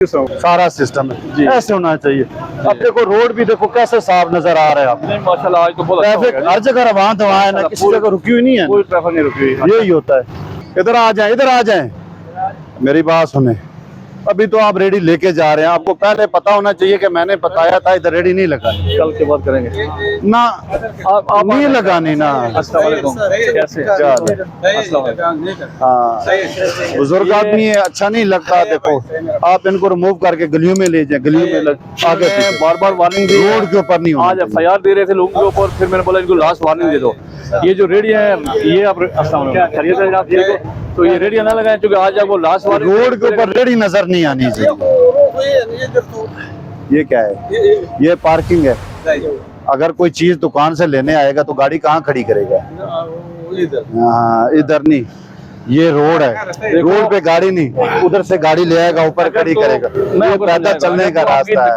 सारा सिस्टम है, ऐसे होना चाहिए। अब देखो रोड भी देखो कैसे साफ नजर आ रहा है आप। माशाल्लाह आज तो बहुत अच्छा हो ट्रैफिक गया। हर जगह रवान धवा है ना, किसी जगह रुकी हुई नहीं है, कोई ट्रैफिक नहीं रुकी हुई। यही होता है। इधर आ जाए, इधर आ जाए, मेरी बात सुने। अभी तो आप रेडी लेके जा रहे हैं, आपको पहले पता होना चाहिए कि मैंने बताया था इधर रेडी नहीं लगानी। कल के बाद करेंगे ना आप नहीं लगानी ना। अस्सलाम वालेकुम, कैसे? क्या हाल है? अस्सलाम वालेकुम। हाँ, बुजुर्ग आदमी है, अच्छा नहीं लगता। देखो आप इनको रिमूव करके गलियों में ले जाए, गलियों में आगे पीछे। बार बार वार्निंग दी, रोड के ऊपर नहीं होना आज चाहिए। FIR दे रहे थे लोगों के ऊपर, फिर मैंने बोला इनको लास्ट वार्निंग दे दो। ये जो रेडिया है ये आप अस्सलाम वालेकुम, खैरियत है आप ठीक हो? तो ये रेडिया ना लगाएं क्योंकि आज आपको लास्ट वार्निंग। रोड के ऊपर रेडी नजर नहीं आनी चाहिए। ये क्या है? ये पार्किंग है। अगर कोई चीज दुकान से लेने आएगा तो गाड़ी कहाँ खड़ी करेगा? हाँ, इधर नहीं, ये रोड है, रोड पे गाड़ी नहीं, उधर से गाड़ी ले आएगा ऊपर खड़ी करेगा। ये पैदल चलने का रास्ता है।